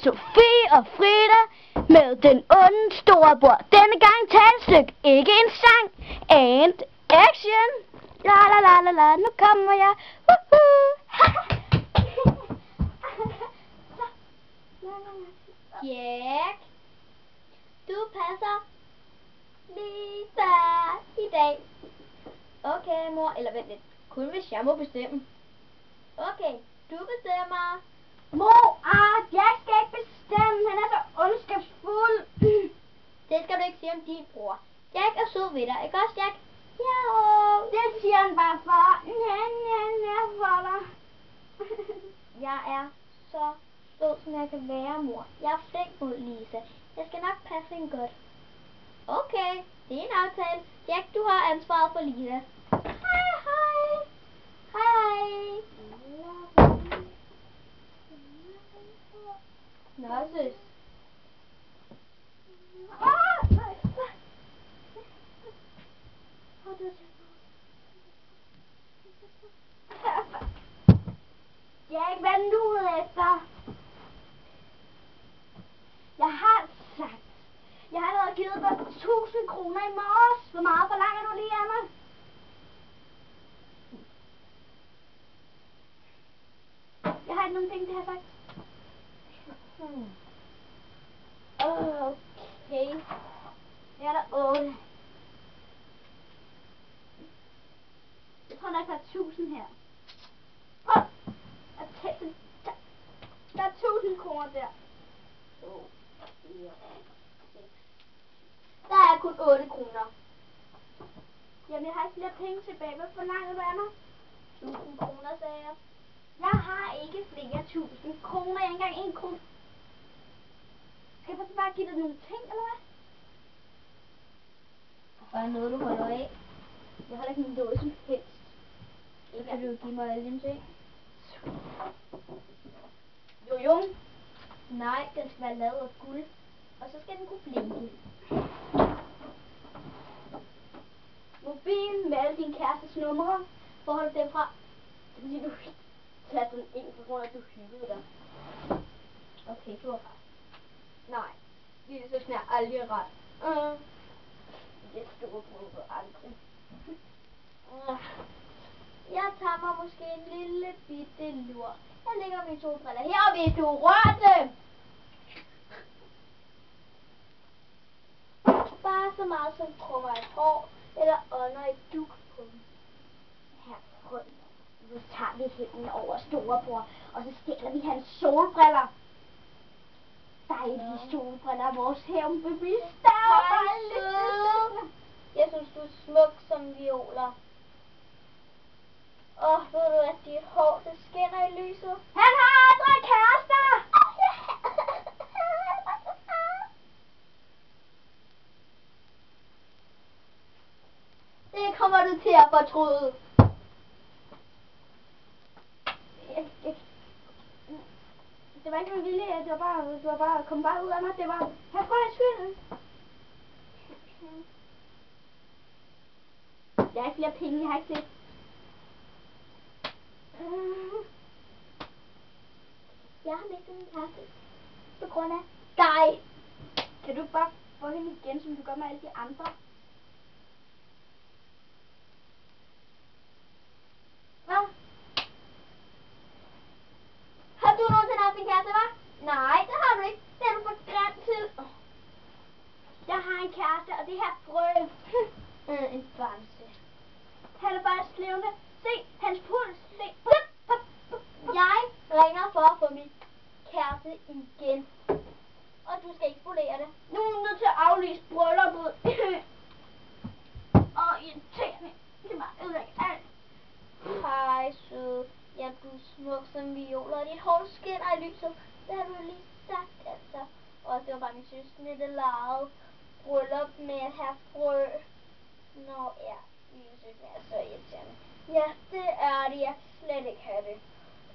Sofie og Frida med den onde storebror. Denne gang talstykke, ikke en sang. And action. La la la la la, nu kommer jeg. Jack, du passer Lisa i dag. Okay, mor. Eller vent lidt. Kun hvis jeg må bestemme. Okay, du bestemmer. Mor, Jack skal ikke bestemme. Han er så ondskabsfuld. Det skal du ikke sige om din bror. Jack er sød ved dig, ikke også, Jack? Ja, det siger han bare for. Han er for dig. Jeg er så sød, som jeg kan være, mor. Jeg er flink mod Lisa. Jeg skal nok passe hende godt. Okay, det er en aftale. Jack, du har ansvaret for Lisa. Hej, hej. Hej. Nå, søs. Jack, hvad er du ude efter? Jeg har sagt. Jeg har allerede givet dig 1000 kroner i morges. Hvor meget forlanger du lige af mig? Jeg har ikke nogen penge, det har jeg sagt. Okay. Jeg er der 8. Jeg tror nok, der er 1000 her. Der er 1000 kroner der. 2, 4, 6. Der er kun 8 kroner. Jamen, jeg har ikke flere penge tilbage. Hvad forlanger du af mig? 1000 kroner, sagde jeg. Jeg har ikke flere 1000 kroner. Jeg har ikke engang 1 krone. Skal jeg bare give dig nogle ting, eller hvad? Bare noget, du holder af. Jeg holder ikke noget som helst. Ikke kan du give mig alle dine ting. Jo. Nej, den skal være lavet af guld. Og så skal den kunne blinke. Mobilen med alle dine kærestes numre. Hvor holder du dem fra? Det vil sige, du tager den ind på grund af, at du hyggede dig. Okay, du har ret. Nej, lille søster er aldrig ret. Det store bror aldrig. Jeg tager mig måske en lille bitte lur. Jeg lægger mine solbriller her, og hvis du rører dem. Bare så meget som krummer et hår, eller ånder et duk på dem. Her, prøv. Nu tager vi hænden over storebror, og så stjæler vi hans solbriller. Dejlige solbriller, vores hævn vil blive stærre. Jeg synes, du er smuk som violer. Ved du at dit hår, det skinner i lyset? Han har andre kærester! Det kommer du til at fortryde. Det var ikke min vilje, det var bare kom bare ud af mig. Det var herfra i skylden. Jeg har ikke flere penge, jeg har ikke set. Jeg har mistet min kæreste på grund af dig. Kan du bare få hende igen, som du gør med alle de andre? Hvad? Har du nogensinde haft en kæreste, hva'? Nej, det har du ikke. Det er du for grim til. Jeg har en kæreste, og det her frø. En bamse. Han er bare slævende. Se, hans puls. Se. Jeg ringer for at få min kæreste igen. Og du skal ikke spolere det. Nu er du nødt til at aflyse brylluppet. Irriterende. Det var ødelægge alt. Hej, søde. Ja, du er smuk som violer, og dit hår skinner i lyset. Det har du lige sagt, altså. Og det var bare min søskende, der legede bryllup med herr Frø. Nå ja, min søskende er så irriterende. Ja, det er det. Jeg kan slet ikke have det.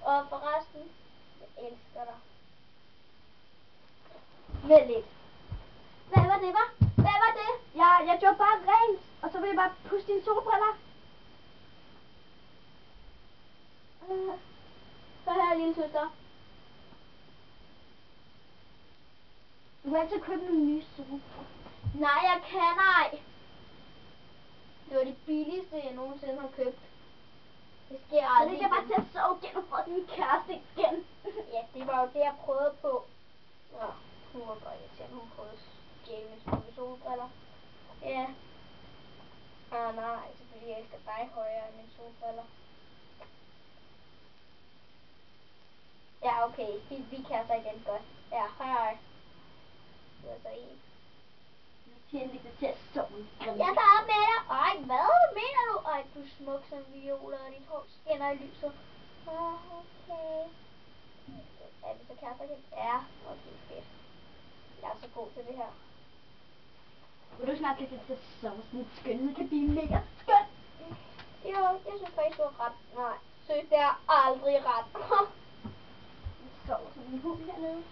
Og forresten, jeg elsker dig. Vent lidt. Hvad var det, hva'? Hvad var det? Jeg gjorde bare rent, og så vil jeg bare puste dine solbriller. Så her, lille søster. Du har altid købt nogle nye solbriller. Nej, jeg kan ej. Det var det billigste, jeg nogensinde har købt. Det sker aldrig. Så det er bare til at sove gennem for din kæreste igen. Ja, det var jo det, jeg prøvede på. Nå, hun var godt irriterende. Hun prøvede at stjæle mine solbriller. Ja. Nej, selvfølgelig jeg elsker dig højere end mine solbriller. Ja, okay. Vi kan så igen godt. Ja, hej. Det var så en. Jeg lige til at sove. Jeg tager op med dig. Ej, hvad mener du? Ej, du er smuk som violer, og dit hår skinner i lyset. Okay. Er vi så kærester igen? Ja, okay, fedt. Jeg er så god til det her. Vil du snart lige til at sove, sådan en skønhed kan blive mega skøn? Jo, jeg synes faktisk, du har ret. Nej, synes det er aldrig ret. Jeg sover som en hund hernede.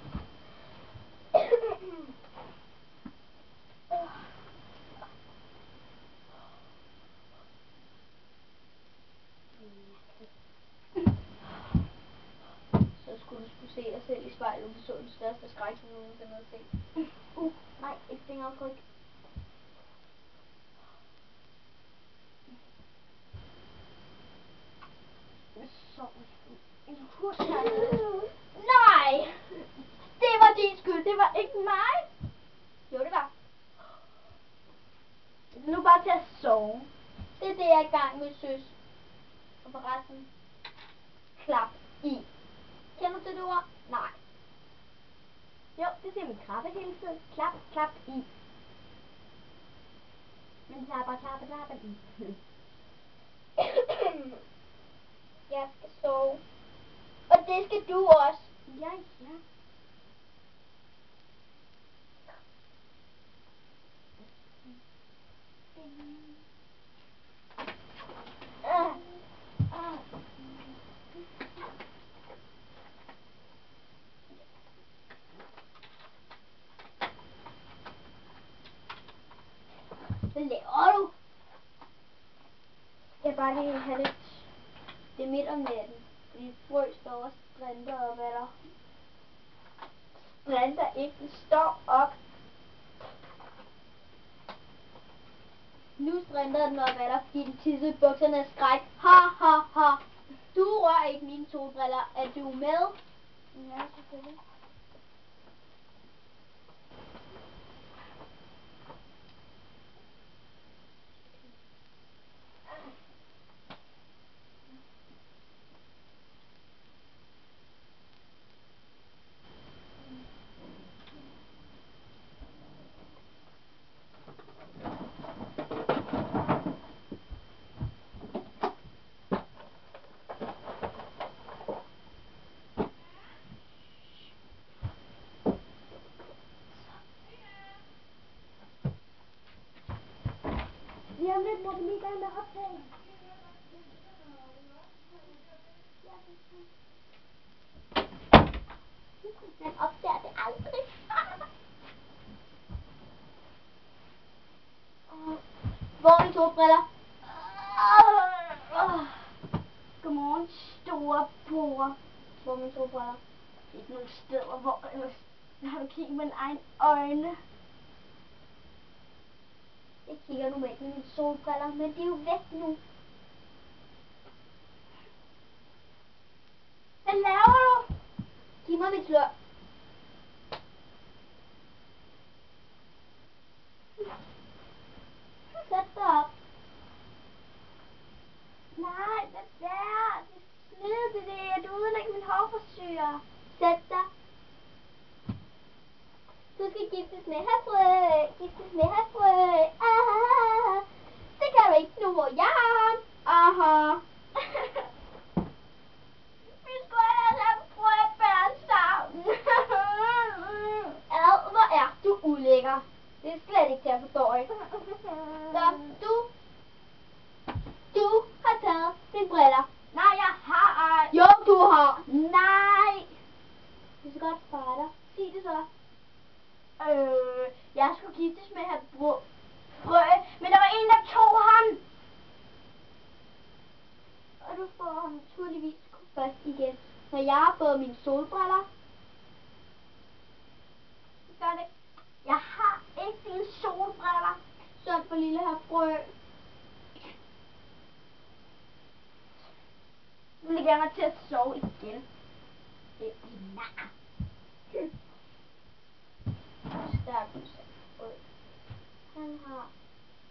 Så skulle du se dig selv i spejlet, og du så den største skræk, som du nogensinde har set. Nej, et fingeraftryk. Jeg sover som en hund hernede. Nej! Det var din skyld, det var ikke mig. Jo, det var. Det er nu bare til at sove. Det er det, jeg er i gang med, søs. Og forresten, klap i. Kender du til det ord? Nej. Jo, det siger min krabbe hele tiden. Klap, klap i. Men klapper, klapper, klapper i. Jeg skal sove. Og det skal du også. Ja, ja. Hvad laver du? Jeg bare lige have lidt. Det er midt om natten. Fordi frø står og sprinter op ad dig. Sprinter ikke, den står op. Nu sprinter den op ad dig, fordi den tissede bukserne af skræk. Ha, ha, ha. Du rører ikke mine solbriller. Er du med? Ja, selvfølgelig. Lige om lidt må vi lige i gang med optagen. Man opdager det aldrig. Hvor er mine solbriller? Godmorgen, store bror. Hvor er mine solbriller? Ikke nogen steder, hvor ellers har du kigget med dine egne øjne. Jeg kigger normalt med mine solbriller, men de er jo væk nu. Hvad laver du? Giv mig mit slør. Sæt dig op. Nej, hvad der? Det er snyd, det der. Du ødelægger min hårforsyre. Sæt dig. Du skal giftes med herfrø. Giftes med herfrø. Ah, det kan du ikke nu, hvor jeg er. Aha. Vi skulle have lavet frøbær sammen. Ad, hvor er du ulækker. Det er slet ikke til at forstå. Så du har taget mine briller. Nej, jeg har ej. Jo, du har. Nej. Det er så godt for dig. Sig det så. Jeg skulle giftes med her frø, men der var en, der tog ham. Og du får ham naturligvis først igen, når jeg har fået mine solbriller. Gør det vil have mig til at sove igen. Det er nar. Stærk. Han har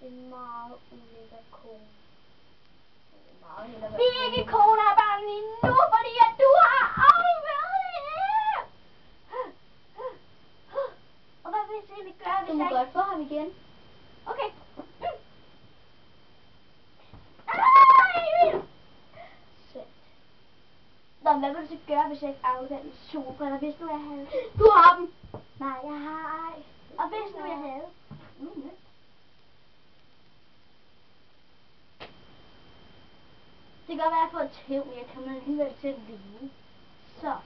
en meget ulækker kone. Hvilke kone har barn lige nu, fordi at du har afleveret det? Og hvad vil jeg egentlig gøre, hvis Du må jeg godt få ham igen. Okay. Ej! Nå, hvad vil du så gøre, hvis jeg ikke afleverer mine solbriller, hvis nu jeg havde? Du har dem. Nej, jeg har ej. Og hvis nu jeg havde? Det kan godt være, at jeg får et tæv, men jeg kommer alligevel til at leve. Så.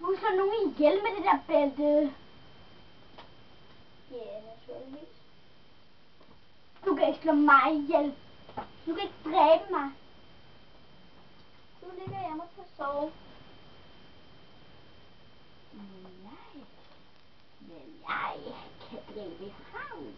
Du slår nogen ihjel med det der bælte. Ja, naturligvis. Du kan ikke slå mig ihjel. Du kan ikke dræbe mig. Nu ligger jeg mig til at sove. Men jeg kan dræbe ham.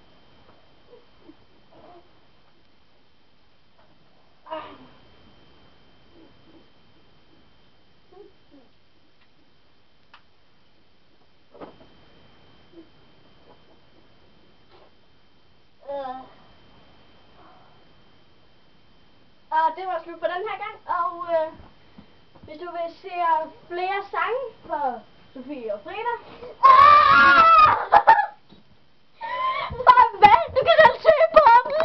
Og det var slut for den her gang, og hvis du vil se flere sange fra Sofie og Frida,